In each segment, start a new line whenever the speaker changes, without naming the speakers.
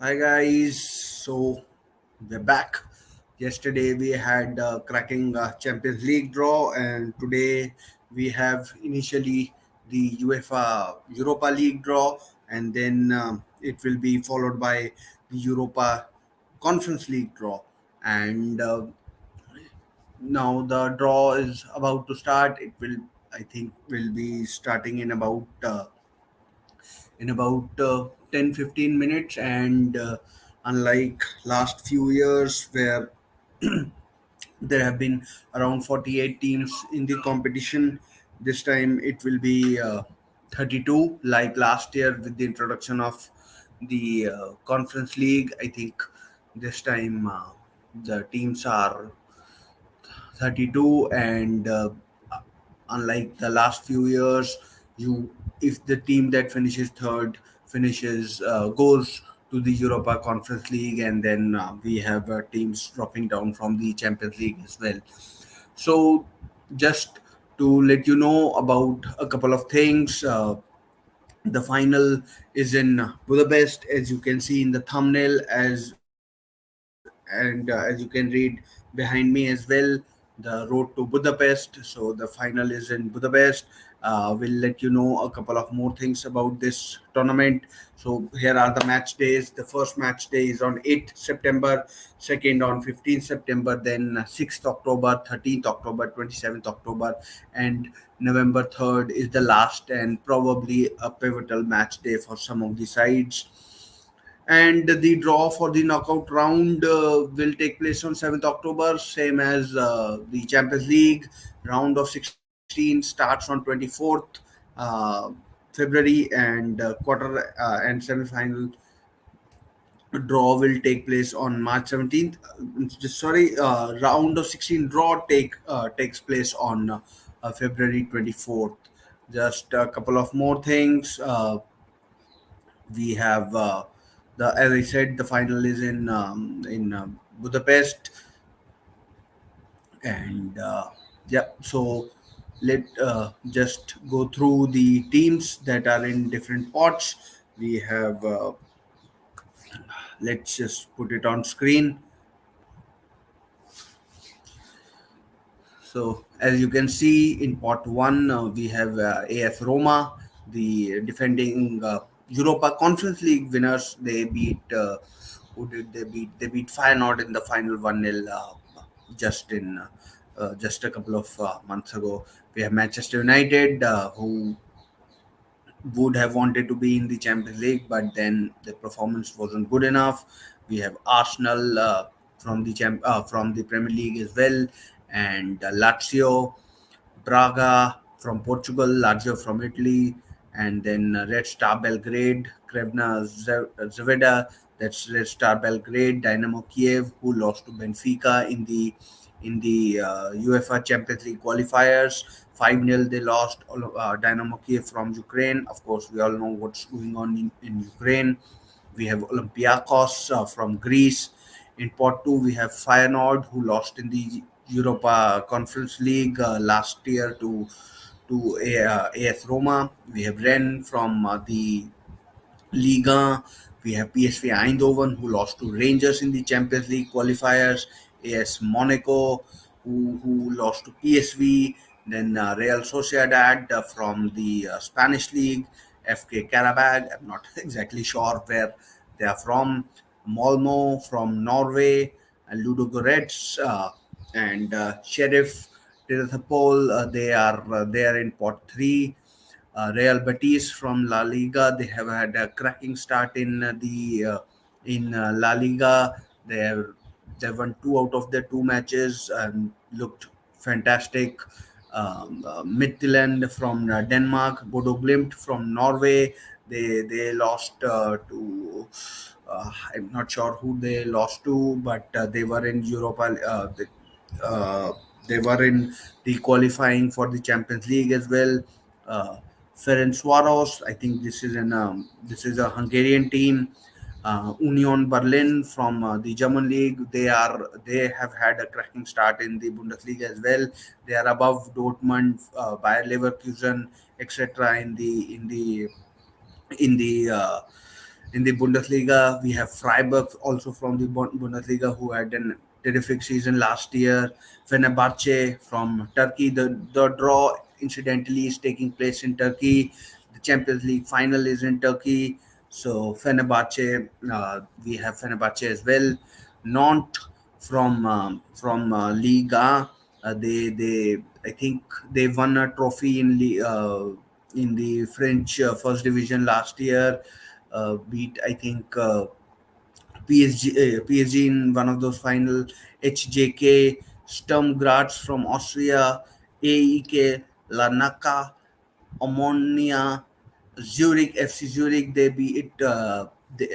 Hi guys, so we're back. Yesterday we had cracking Champions League draw, and today we have initially the UEFA Europa League draw, and then it will be followed by the Europa Conference League draw. And now the draw is about to start. It will, I think, will be starting in about 10-15 minutes, and unlike last few years where there have been around 48 teams in the competition, this time it will be 32 like last year with the introduction of the conference league. I think this time the teams are 32, and unlike the last few years, you if the team that finishes third finishes goes to the Europa Conference League, and then we have teams dropping down from the Champions League as well. So just to let you know about a couple of things, the final is in Budapest, as you can see in the thumbnail, as you can read behind me as well, the road to Budapest. So the final is in Budapest. We'll let you know a couple of more things about this tournament. So here are the match days. The first match day is on 8th September, second on 15th September, then 6th October, 13th October, 27th October, and November 3rd is the last and probably a pivotal match day for some of the sides. And the draw for the knockout round will take place on 7th October, same as the Champions League. Round of 16 starts on 24th uh, February, and quarter and semi-final draw will take place on March 17th. Sorry, round of 16 draw takes place on February 24th. Just a couple of more things. We have the as I said, the final is in Budapest, and yeah. So let just go through the teams that are in different pots. We have. Let's just put it on screen. So as you can see in pot one, we have AS Roma, the defending Europa Conference League winners. They beat who did they beat? They beat Feyenoord in the final 1-0 just a couple of months ago. We have Manchester United, who would have wanted to be in the Champions League, but then the performance wasn't good enough. We have Arsenal from the Premier League as well, and Lazio, Braga from Portugal, Lazio from Italy, and then Red Star Belgrade, Krevna Zvezda, that's Red Star Belgrade, Dynamo Kiev, who lost to Benfica in the UEFA Champions League qualifiers. 5-0 they lost. Dynamo Kiev from Ukraine. Of course, we all know what's going on in Ukraine. We have Olympiacos from Greece. In pot two, we have Feyenoord, who lost in the Europa Conference League last year to AS Roma. We have Rennes from the Liga. We have PSV Eindhoven, who lost to Rangers in the Champions League qualifiers. AS Monaco, who lost to PSV. Then Real Sociedad from the Spanish League. FK Karabag, I'm not exactly sure where they are from. Malmo from Norway. Ludogorets and Sheriff Tiraspol. They are in pot three. Real Betis from La Liga. They have had a cracking start in La Liga. They won two out of their two matches and looked fantastic. Midtjylland from Denmark, Bodo Glimt from Norway. They lost to. I'm not sure who they lost to, but they were in Europa. Uh, they were in the qualifying for the Champions League as well. Uh, Ferencvaros, I think this is a Hungarian team. Union Berlin from the German league. They have had a cracking start in the Bundesliga as well. They are above Dortmund, Bayer Leverkusen, etc. in the In the Bundesliga, we have Freiburg also from the Bundesliga who had an terrific season last year. Fenerbahce from Turkey. The draw, incidentally, is taking place in Turkey. The Champions League final is in Turkey. So Fenerbahce, we have Fenerbahce as well. Nantes from Liga. They I think they won a trophy in the French first division last year. Beat I think PSG in one of those final. HJK, Sturm Graz from Austria, AEK, Larnaca, Omonia, Zurich, FC Zurich. They beat the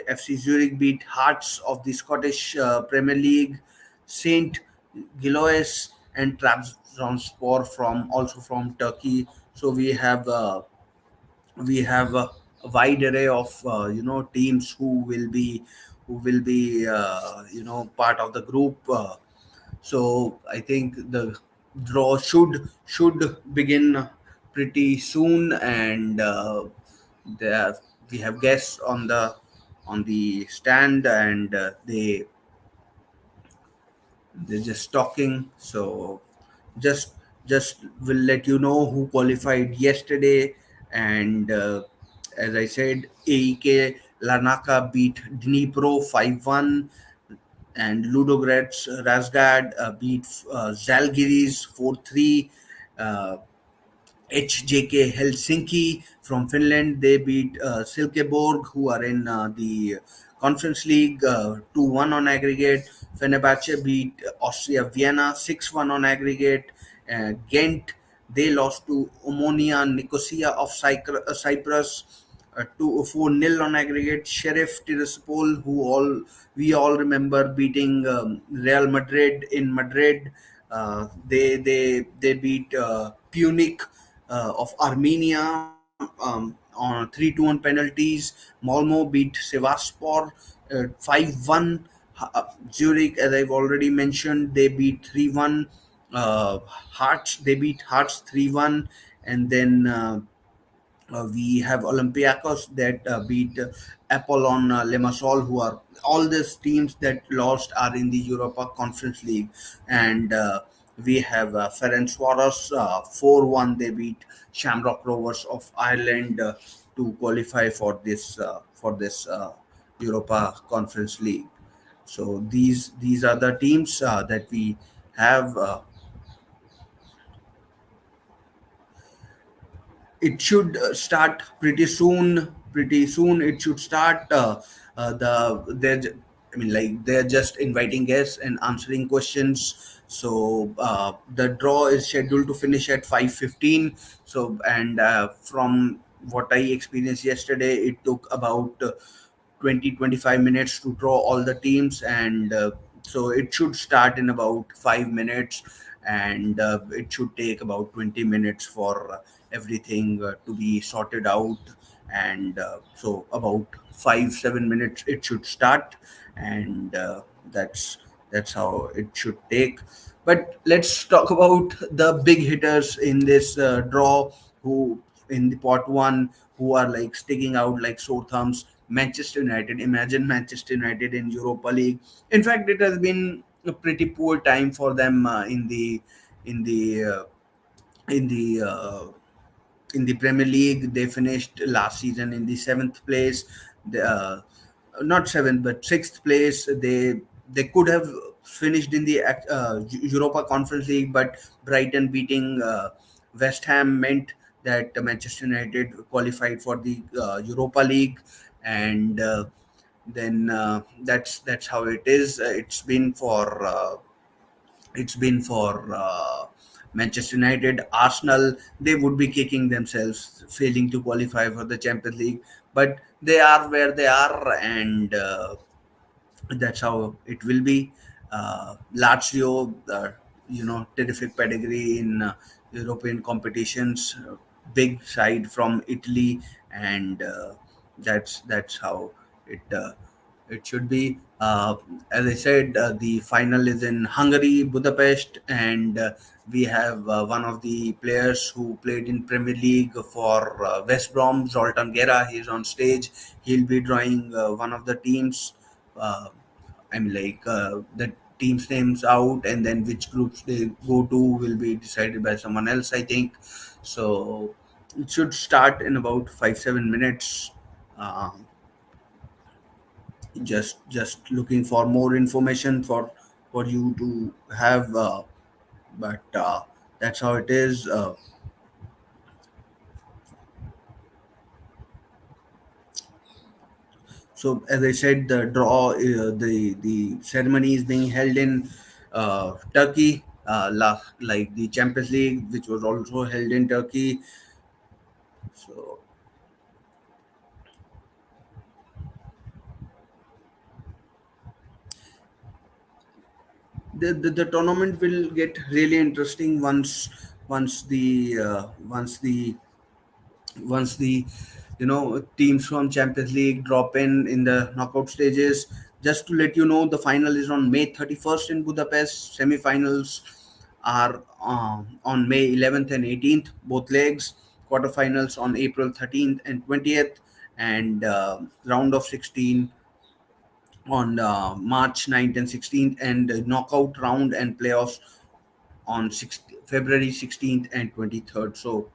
FC Zurich beat Hearts of the Scottish Premier League, Saint Gilois and Trabzonspor from also from Turkey. So we have a wide array of teams who will be part of the group. So I think the draw should begin pretty soon, and there we have guests on the stand, and they're just talking. So just just will let you know who qualified yesterday, and as I said, AEK Larnaca beat Dnipro 5-1, and Ludogorets Razgrad beat Zalgiris 4-3. Uh, HJK Helsinki from Finland. They beat Silkeborg, who are in the Conference League, 2-1 on aggregate. Fenerbahce beat Austria Vienna 6-1 on aggregate. Ghent, they lost to Omonia Nicosia of Cyprus 2-4-0 on aggregate. Sheriff Tiraspol, who all we all remember beating Real Madrid in Madrid. They beat Punic of Armenia on 3-2 on penalties. Malmo beat Sevastopol 5-1. Zurich, as I've already mentioned, they beat 3-1. Hearts, they beat Hearts 3-1. And then we have Olympiacos that beat Apollon Limassol, who are all these teams that lost are in the Europa Conference League, and we have Ferencvaros 4-1. They beat Shamrock Rovers of Ireland to qualify for this Europa Conference League. So these are the teams that we have. It should start pretty soon it should start. I mean, like, they're just inviting guests and answering questions. So the draw is scheduled to finish at 5:15. So, and from what I experienced yesterday, it took about 20-25 minutes to draw all the teams, and so it should start in about 5 minutes, and it should take about 20 minutes for everything to be sorted out, and so about 5-7 minutes it should start, and that's how it should take. But let's talk about the big hitters in this draw, who in the pot one, who are like sticking out like sore thumbs. Manchester United. Imagine Manchester United in Europa League. In fact, it has been a pretty poor time for them in the uh, in the in the Premier League. They finished last season in the seventh place. Not seventh, but sixth place. They could have finished in the Europa Conference League, but Brighton beating West Ham meant that Manchester United qualified for the Europa League, and then that's how it is. It's been for Manchester United. Arsenal, they would be kicking themselves, failing to qualify for the Champions League, but they are where they are, and that's how it will be. Lazio, terrific pedigree in European competitions, big side from Italy, and that's how it It should be. As I said, the final is in Hungary, Budapest, and we have one of the players who played in Premier League for West Brom, Zoltan Guerra. He's on stage. He'll be drawing one of the teams. Uh, the teams names out, and then which groups they go to will be decided by someone else, I think. So it should start in about 5 7 minutes. Um, just looking for more information for you to have, but that's how it is. So as I said, the draw, the ceremony is being held in Turkey, like the Champions League, which was also held in Turkey. So the tournament will get really interesting once the teams from Champions League drop in the knockout stages. Just to let you know, the final is on May 31st in Budapest. Semi-finals are on May 11th and 18th, both legs. Quarterfinals on April 13th and 20th, and round of 16 on March 9th and 16th, and knockout round and playoffs on February 16th and 23rd. So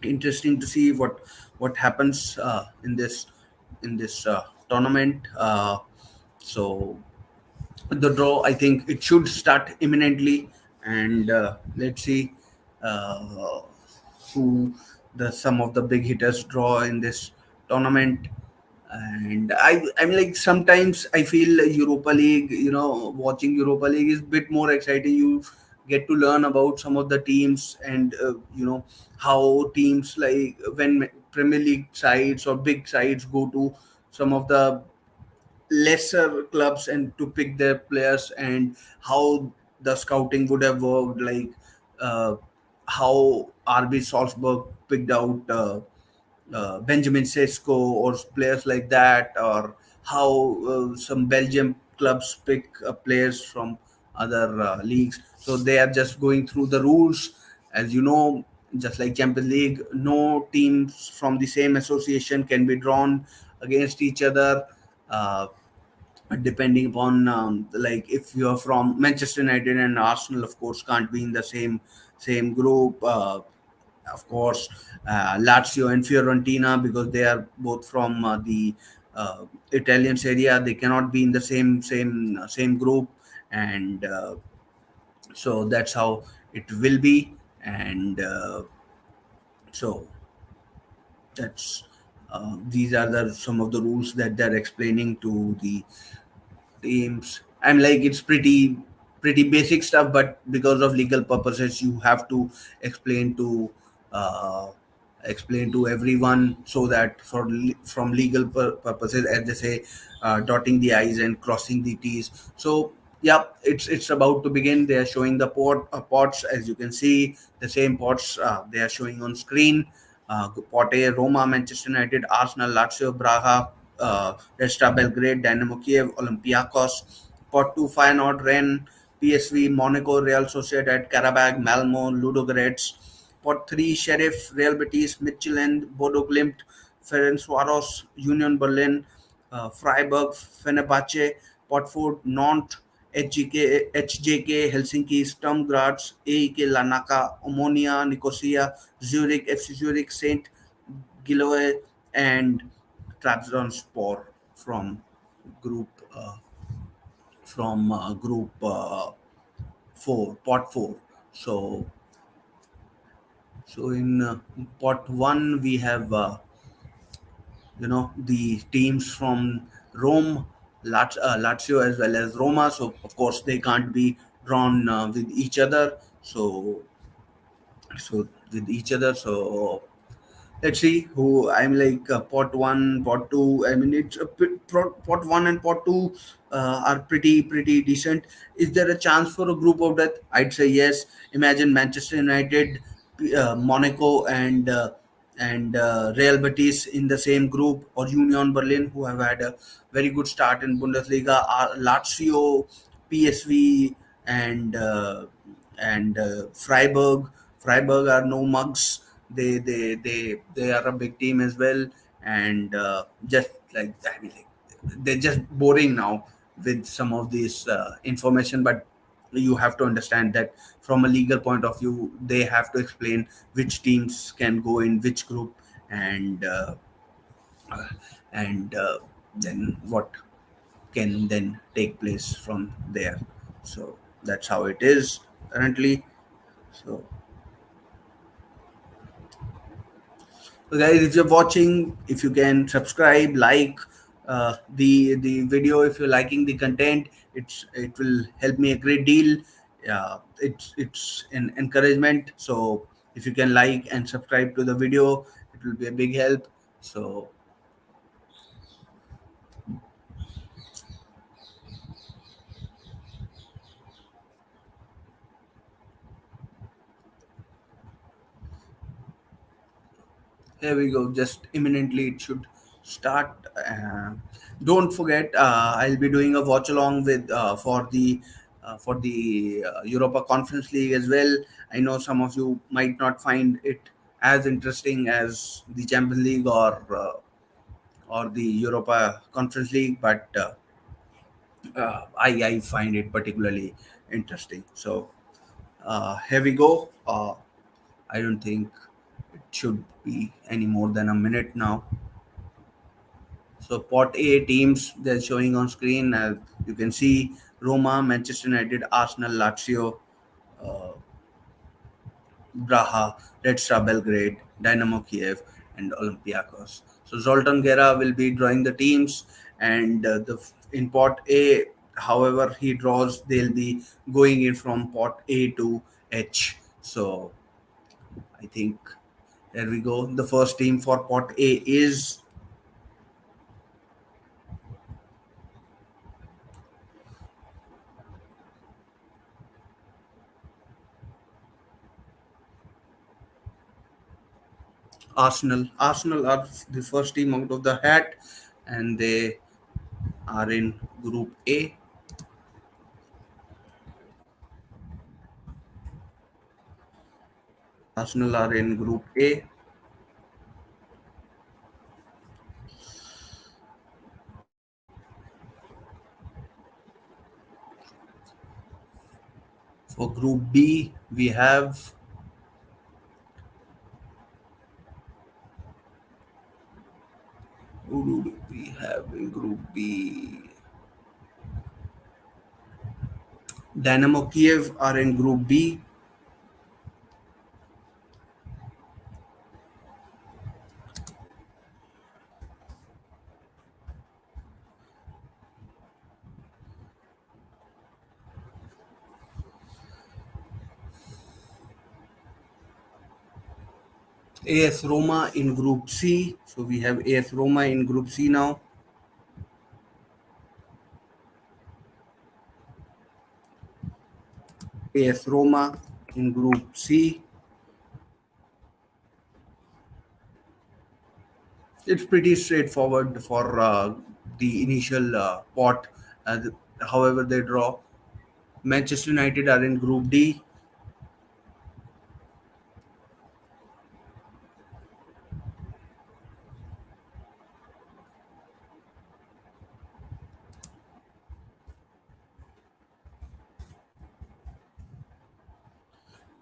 interesting to see what happens in this tournament. So the draw, I think it should start imminently, and let's see uh, who the some of the big hitters draw in this tournament. And I'm like, sometimes I feel Europa League, watching Europa League is a bit more exciting. You get to learn about some of the teams, and how teams, like when Premier League sides or big sides go to some of the lesser clubs and to pick their players, and how the scouting would have worked, like uh, how RB Salzburg picked out Benjamin Sesko or players like that, or how some Belgium clubs pick players from other leagues. So they are just going through the rules, as you know, just like Champions League. No teams from the same association can be drawn against each other. Uh, Depending upon, like, if you're from Manchester United and Arsenal, of course, can't be in the same group. Of course, Lazio and Fiorentina, because they are both from the Italian Serie A, they cannot be in the same group, and so that's how it will be. And so that's these are some of the rules that they're explaining to the teams. I'm like, it's pretty basic stuff, but because of legal purposes, you have to explain to uh, explain to everyone, so that from legal purposes, as they say, dotting the i's and crossing the t's. So yeah, it's about to begin. They are showing the pots, as you can see, the same pots they are showing on screen. Pote, Roma, Manchester United, Arsenal, Lazio, Braga, Resta Belgrade, Dynamo Kiev, Olympiacos. Pot 2, Feyenoord, Rennes, PSV, Monaco, Real Sociedad, Karabag, Malmo, Ludogorets. Pot 3, Sheriff, Real Betis, Midtjylland, Bodo Glimt, Ferencvaros, Union Berlin, Freiburg, Fenerbahce. Pot 4, Nantes, HJK, Helsinki, Sturm Graz, AEK Larnaca, Omonia, Nicosia, Zurich, FC Zurich, Saint Gilloise, and Trabzonspor from group uh, group 4, pot 4. So in pot 1 we have the teams from Rome, Lazio, as well as Roma. So of course they can't be drawn with each other. So with each other. So let's see who I'm like, pot one, pot two. I mean, pot one and pot two are pretty decent. Is there a chance for a group of death? I'd say yes. Imagine Manchester United, Monaco, and Real Betis in the same group, or Union Berlin, who have had a very good start in Bundesliga. Lazio, PSV, and Freiburg. Freiburg are no mugs. They are a big team as well, and just like I mean, like, they're just boring now with some of this information, but you have to understand that from a legal point of view they have to explain which teams can go in which group, and uh, and then what can then take place from there. So that's how it is currently. So so guys, if you're watching, if you can subscribe, like the video, if you're liking the content, it will help me a great deal. It's an encouragement. So if you can like and subscribe to the video, it will be a big help. So here we go. Just imminently, it should start. Don't forget, I'll be doing a watch along with for the Europa Conference League as well. I know some of you might not find it as interesting as the Champions League or the Europa Conference League, but I find it particularly interesting. So here we go. I don't think it should be any more than a minute now. So pot A teams they're showing on screen. As you can see, Roma, Manchester United, Arsenal, Lazio, uh, Braha, Red Star Belgrade, Dynamo Kiev, and Olympiacos. So Zoltan Guerra will be drawing the teams, and the in pot A, however he draws, they'll be going in from pot A to H. So I think there we go. The first team for pot A is Arsenal. Arsenal are the first team out of the hat, and they are in Group A. Arsenal are in Group A. For Group B, we have who do we have in Group B? Dynamo Kiev are in Group B. AS Roma in Group C. So we have AS Roma in Group C now. AS Roma in Group C. It's pretty straightforward for the initial pot. However, they draw. Manchester United are in Group D.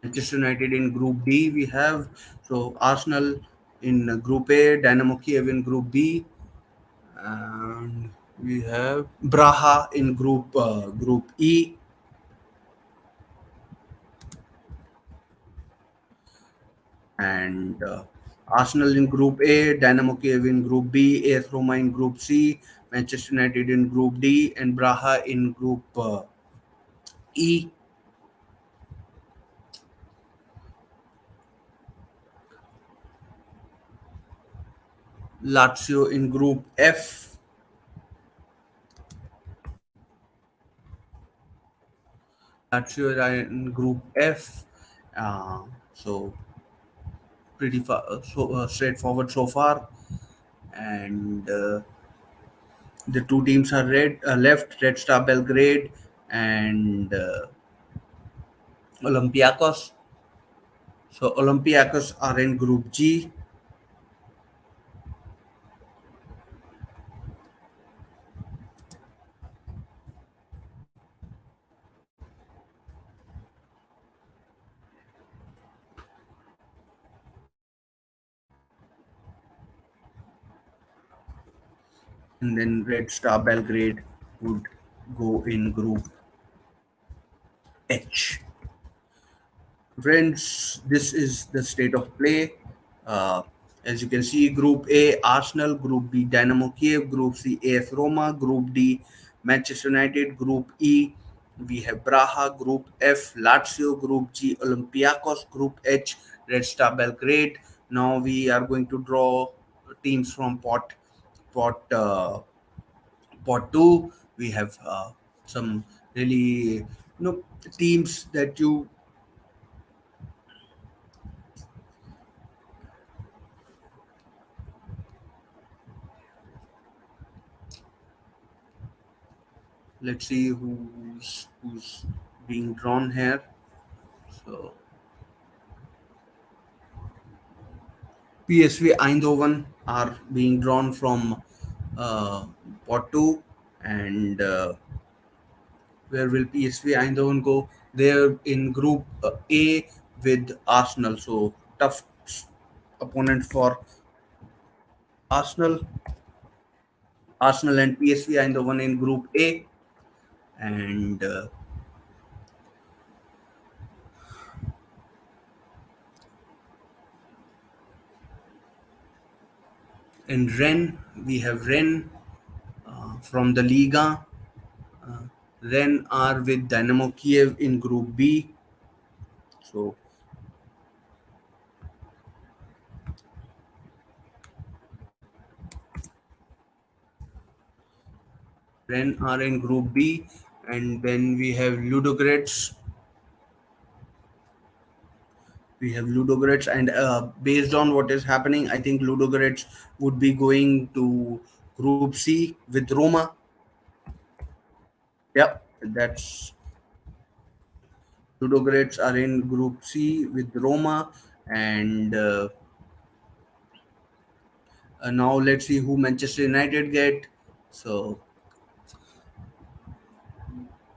Manchester United in Group D. We have so Arsenal in Group A, Dynamo Kiev in Group B, and we have Braha in Group E, and Arsenal in Group A, Dynamo Kiev in Group B, AS Roma in Group C, Manchester United in Group D, and Braha in Group E. Lazio in Group F. Lazio are in Group F. So straightforward so far. And the two teams are left: Red Star Belgrade and Olympiacos. So Olympiacos are in Group G, and then Red Star Belgrade would go in Group H. Friends, this is the state of play. Uh, as you can see, Group A, Arsenal; Group B, Dynamo Kiev; Group C, AS Roma; Group D, Manchester United; Group E, we have Braha; Group F, Lazio; Group G, Olympiacos; Group H, Red Star Belgrade. Now we are going to draw teams from pot pot two. We have some really teams that you. Let's see who's being drawn here. So PSV Eindhoven are being drawn from pot two, and where will PSV Eindhoven go? They're in Group A with Arsenal, so tough opponent for Arsenal. Arsenal and PSV Eindhoven in Group A, and in Rennes we have Rennes from the Liga. Rennes are with Dynamo Kiev in Group B. So Rennes are in Group B, and then we have Ludogorets. We have Ludogorets, and based on what is happening, I think Ludogorets would be going to Group C with Roma. Yep, that's Ludogorets are in Group C with Roma, and now let's see who Manchester United get. So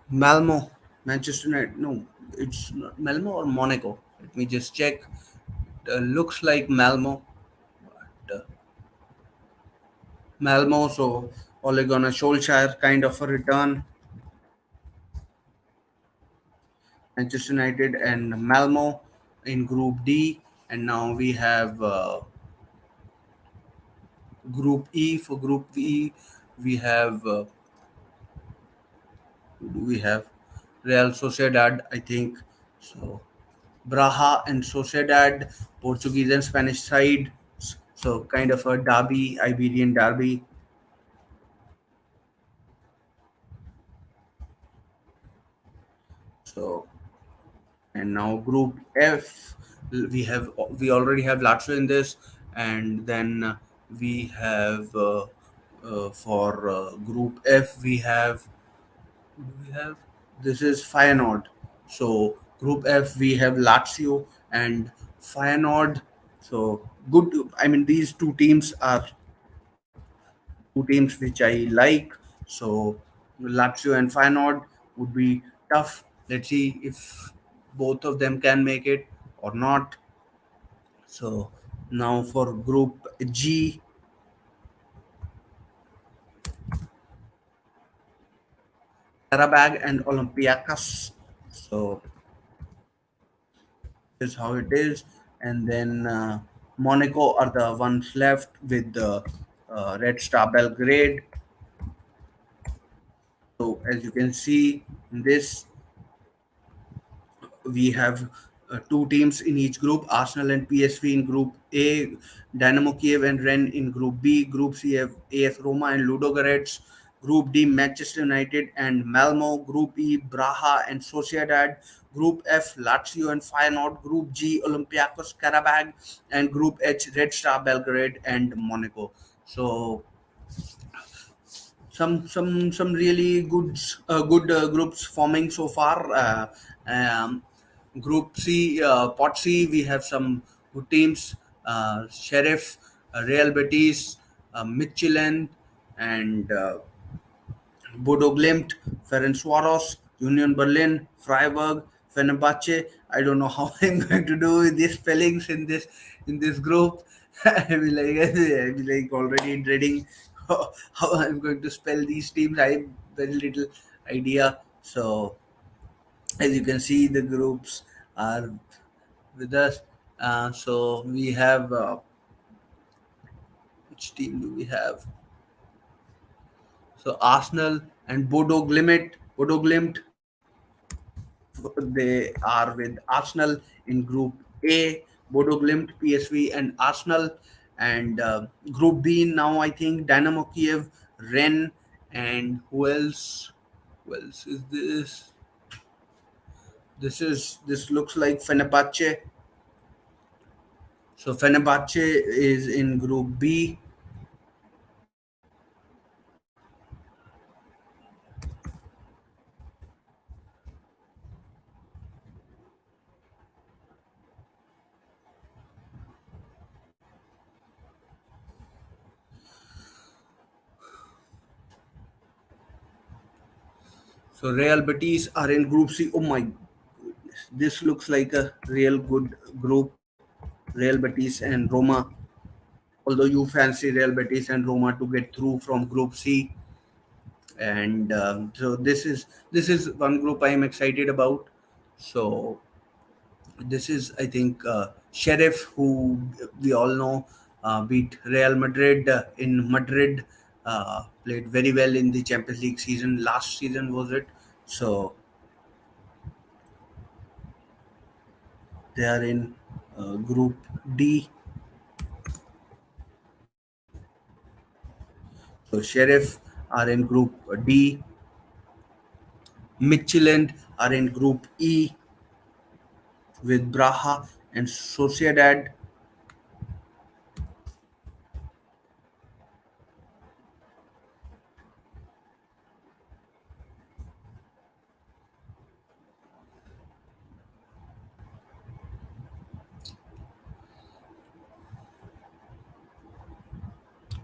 Malmo, Manchester United. No, it's not Malmo or Monaco. Let me just check. Looks like Malmo. Malmo, so Ole Gunnar Solskjaer kind of a return. Manchester United and Malmo in Group D, and now we have Group E. For Group E, we have who do we have Real Sociedad, I think. So Braha and Sociedad, Portuguese and Spanish side. So kind of a derby, Iberian derby. So and now Group F, we already have Lazio in this, and then we have for Group F we have this is Feyenoord. So Group F we have Lazio and Feyenoord. So good. I mean, these two teams are two teams which I like. So Lazio and Feyenoord would be tough. Let's see if both of them can make it or not. So now for Group G, Karabag and Olympiacos. So is how it is. And then Monaco are the ones left with the Red Star Belgrade. So as you can see in this, we have two teams in each group: Arsenal and PSV in Group A, Dynamo Kiev and Rennes in Group B. Group C have AS Roma and Ludogorets. Group D, Manchester United and Malmo. Group E, Braha and Sociedad. Group F, Lazio and Feyenoord. Group G, Olympiacos Karabag. And Group H, Red Star Belgrade and Monaco. So some really good groups forming so far. Um, Group C, Pot C, we have some good teams: Sheriff, Real Betis, Midtjylland, and Bodo Glimt, Ferencvaros, Union Berlin, Freiburg, Fenerbahce. I don't know how I'm going to do with these spellings in this group. I be like already dreading how I'm going to spell these teams. I have very little idea. So as you can see, the groups are with us. So we have which team do we have? So Arsenal and Bodo Glimt, they are with Arsenal in Group A, Bodo Glimt, PSV, and Arsenal. And Group B now, I think Dynamo Kiev, Rennes, and who else? Who else is this? This looks like Fenerbahce. So Fenerbahce is in Group B. So Real Betis are in Group C. Oh my goodness, this looks like a real good group. Real Betis and Roma. Although you fancy Real Betis and Roma to get through from Group C, and so this is one group I am excited about. So this is, I think, Sheriff, who we all know beat Real Madrid in Madrid, played very well in the Champions League season. Last season was it? So they are in Group D. So Sheriff are in Group D. Midtjylland are in Group E with Braha and Sociedad.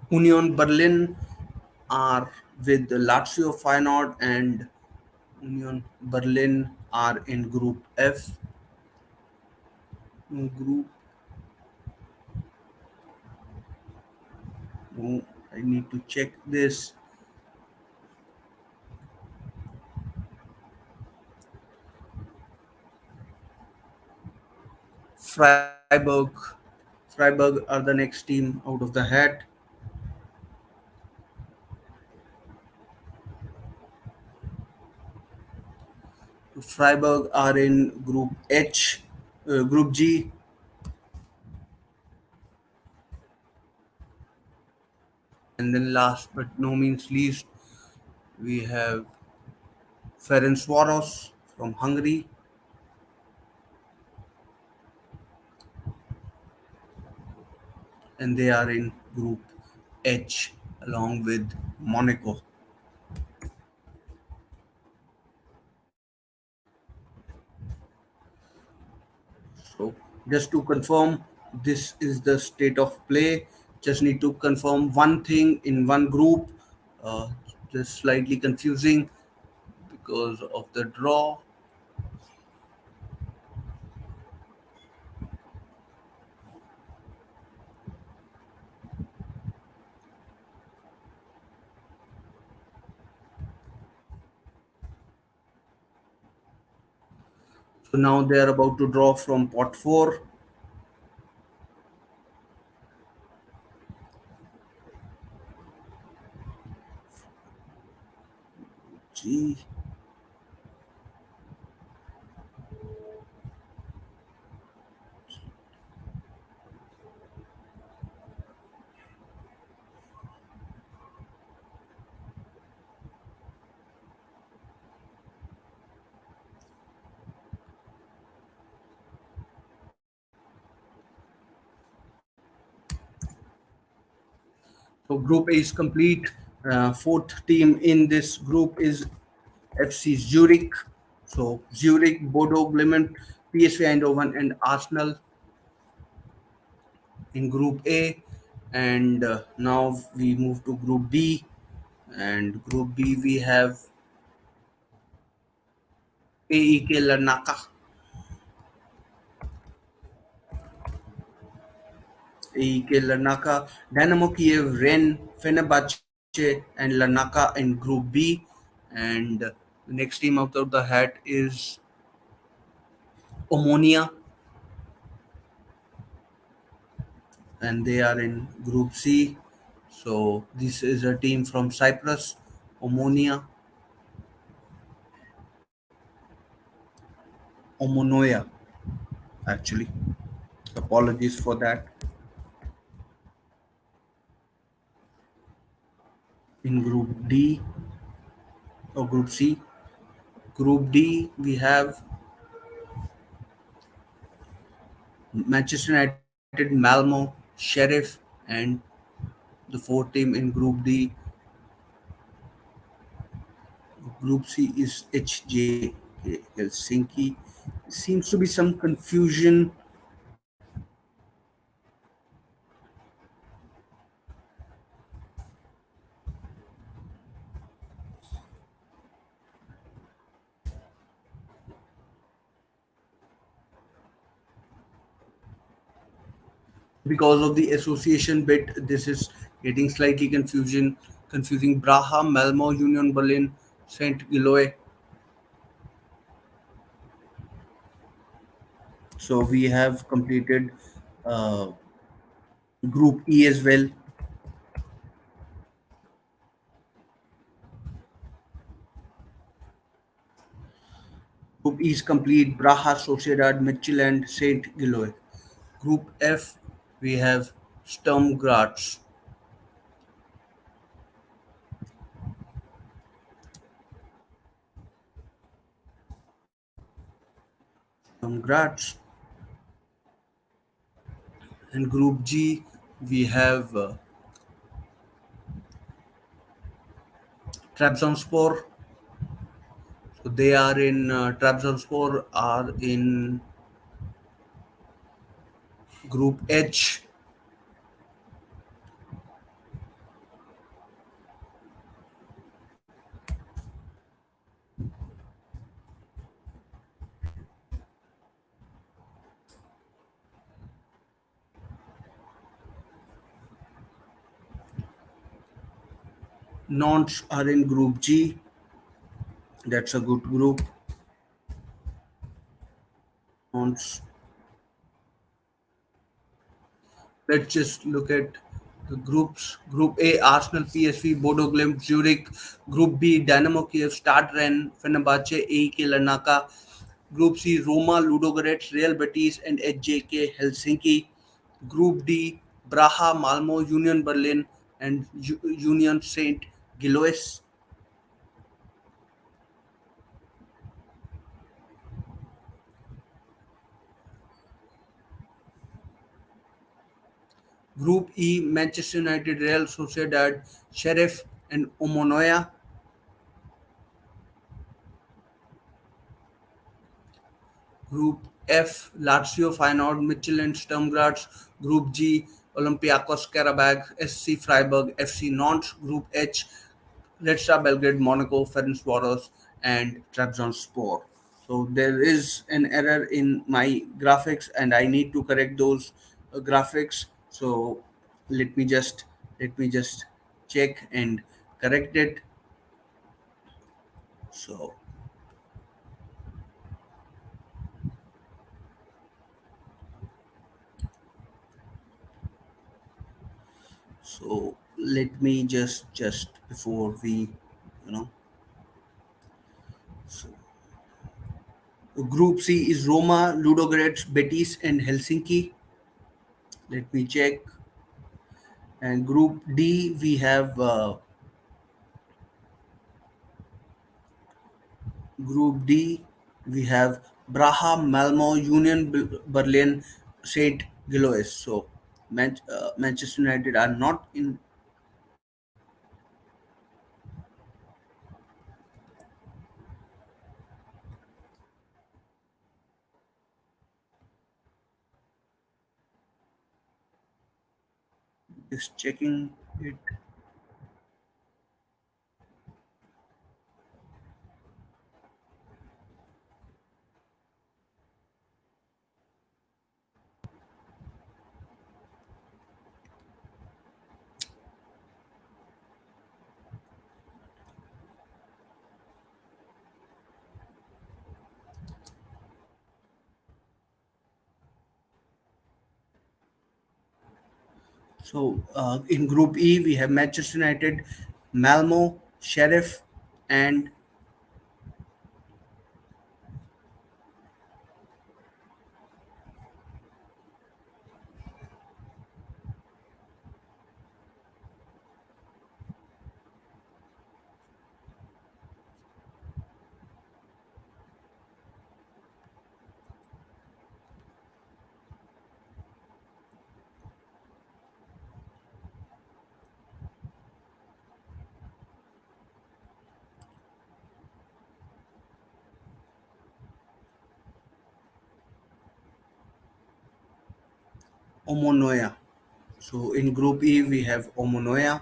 Union Berlin are with Lazio, Feyenoord, and Union Berlin are in Group F. Group. Oh, I need to check this. Freiburg. Freiburg are the next team out of the hat. Freiburg are in Group H, Group G, and then last but no means least, we have Ferencvaros from Hungary, and they are in Group H along with Monaco. So just to confirm, this is the state of play. Just need to confirm one thing in one group. Uh, just slightly confusing because of the draw. So now they are about to draw from pot four. Gee, So Group A is complete. Fourth team in this group is FC Zurich. So Zurich, Bodo Glimt, PSV Eindhoven, and Arsenal in Group A. And now we move to Group B. And Group B we have AEK Larnaca, AEK Larnaca, Dynamo Kiev, Rennes, Fenerbahce, and Larnaca in Group B. And the next team out of the hat is Omonia, and they are in Group C. So this is a team from Cyprus, Omonia, Omonoia, actually. Apologies for that. In Group D or Group C, Group D we have Manchester United, Malmo, Sheriff, and the fourth team in Group D. Group C is HJ Helsinki. Seems to be some confusion because of the association bit. This is getting slightly confusing. Braha, Malmo, Union Berlin, Saint Gilloy. So we have completed uh, Group E as well. Group E is complete. Braha, Sociedad, Midtjylland, Saint Gilloy. Group F, we have Sturm Graz. Sturm Graz. And Group G, we have Trabzonspor. So they are in Trabzonspor are in Group H. Nantes are in Group G. That's a good group. Nantes. Let's just look at the groups. Group A, Arsenal, PSV, Bodo Glimt, Zurich. Group B, Dynamo Kiev, Stade Rennes, Fenerbahce, AEK Larnaca. Group C, Roma, Ludogorets, Real Betis, and HJK Helsinki. Group D, Braha, Malmo, Union Berlin, and Union Saint Gillois. Group E, Manchester United, Real Sociedad, Sheriff, and Omonoia. Group F, Lazio, Feyenoord, Michelin, Sturm Graz. Group G, Olympiacos, Karabag, SC Freiburg, FC Nantes. Group H, Red Star Belgrade, Monaco, Ferencvaros, and Trabzonspor. So there is an error in my graphics, and I need to correct those graphics. So let me just let me just check and correct it. So let me just before we, you know, so Group C is Roma, Ludogorets, Betis, and Helsinki. Let me check. And Group D we have Group D we have Braha, Malmo, Union Berlin, Saint Gillois. So Manchester United are not in. Just checking it. So in Group E, we have Manchester United, Malmo, Sheriff, and Omonoya. So in Group E, we have Omonoya.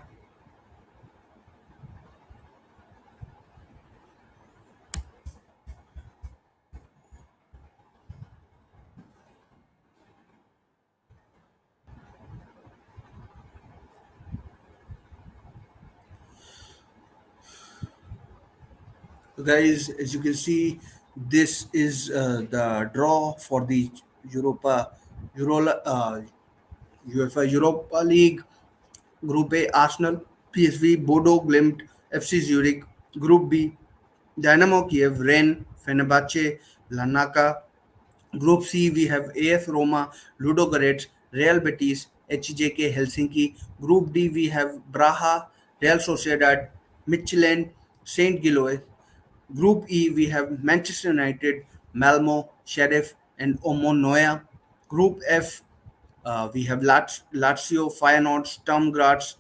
So guys, as you can see, this is the draw for the Europa, Euro, UEFA Europa League. Group A, Arsenal, PSV, Bodo Glimt, FC Zurich. Group B, Dynamo Kiev, Rennes, Fenerbahce, Larnaca. Group C, we have AS Roma, Ludogorets, Real Betis, HJK Helsinki. Group D, we have Braha, Real Sociedad, Midtjylland, Saint Gilloise. Group E, we have Manchester United, Malmo, Sheriff, and Omonoya. Group F, we have Lazio, Feyenoord, Sturm Graz.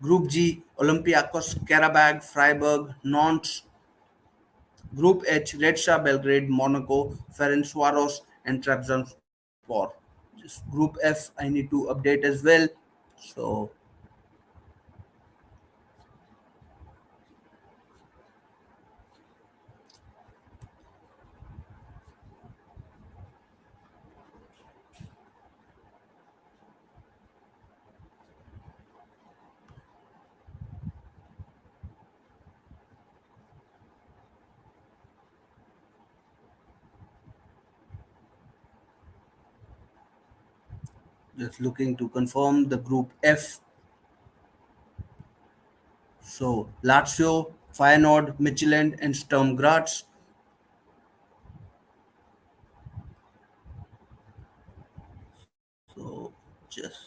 Group G, Olympiacos, Karabag, Freiburg, Nantes. Group H, Red Star Belgrade, Monaco, Ferencvaros, and Trabzonspor. Just Group F, I need to update as well. So just looking to confirm the Group F. So Lazio, Feyenoord, Midtjylland, and Sturm Graz. So just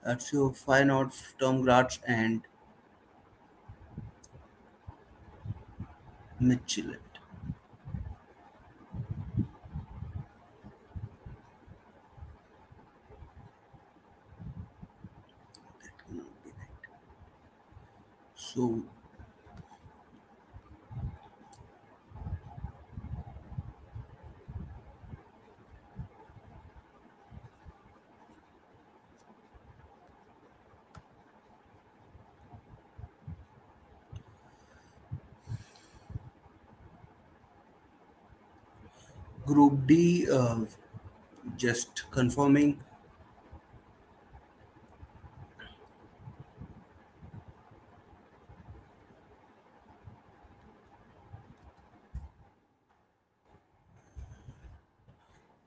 Lazio, Feyenoord, Sturm Graz, and Midtjylland. So Group D, just confirming.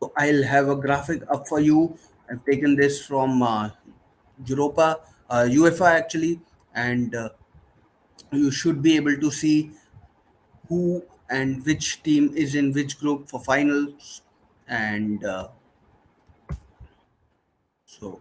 So I'll have a graphic up for you. I've taken this from Europa, UEFA actually, and you should be able to see who and which team is in which group for finals. And so,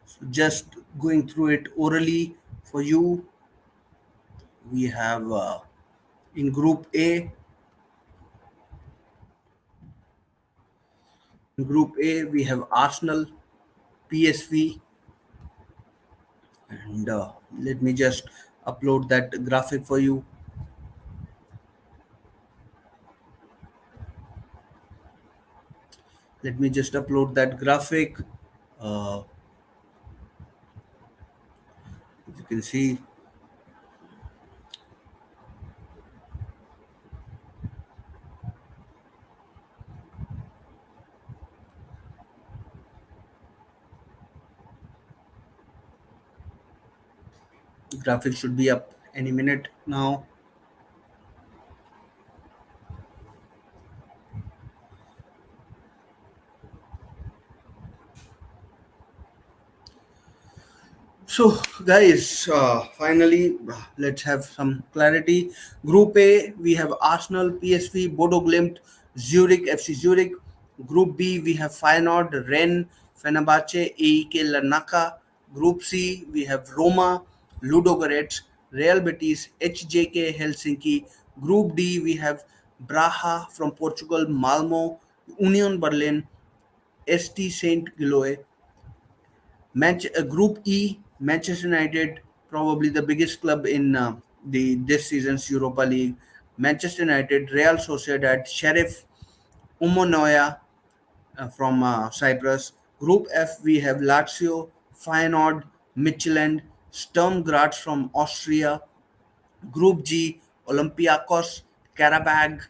So just going through it orally for you, we have in Group A we have Arsenal, PSV, and let me just upload that graphic for you. Let me just upload that graphic. Uh, as you can see, the graphic should be up any minute now. So, guys, finally, let's have some clarity. Group A, we have Arsenal, PSV, Bodo Glimt, Zurich, FC Zurich. Group B, we have Feyenoord, Rennes, Fenerbahce, AEK Larnaca. Group C, we have Roma, Ludogorets, Real Betis, HJK Helsinki. Group D, we have Braga from Portugal, Malmo, Union Berlin, ST Saint Gilloise. Group E, Manchester United, probably the biggest club in the this season's Europa League. Manchester United, Real Sociedad, Sheriff, Umonoya from Cyprus. Group F, we have Lazio, Feyenoord, Midtjylland, Sturm Graz from Austria. Group G, Olympiacos, Karabag,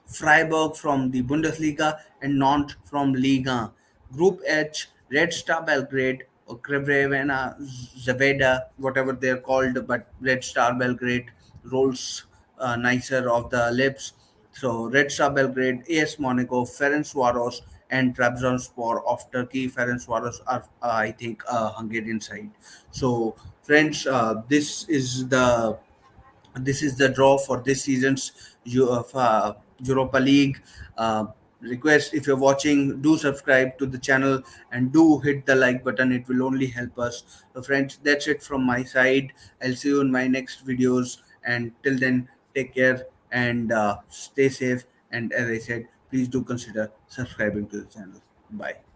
Freiburg from the Bundesliga, and Nantes from Liga. Group H, Red Star Belgrade, or Crevena Zaveda, whatever they're called, but Red Star Belgrade rolls nicer of the lips. So Red Star Belgrade, AS Monaco, Ferencvaros, and Trabzonspor of Turkey. Ferencvaros are, I think, Hungarian side. So, friends, this is the draw for this season's Europa League. Uh, Request, if you're watching, do subscribe to the channel and do hit the like button. It will only help us. So, friends, that's it from my side. I'll see you in my next videos. And till then, take care and stay safe. And as I said, please do consider subscribing to the channel. Bye.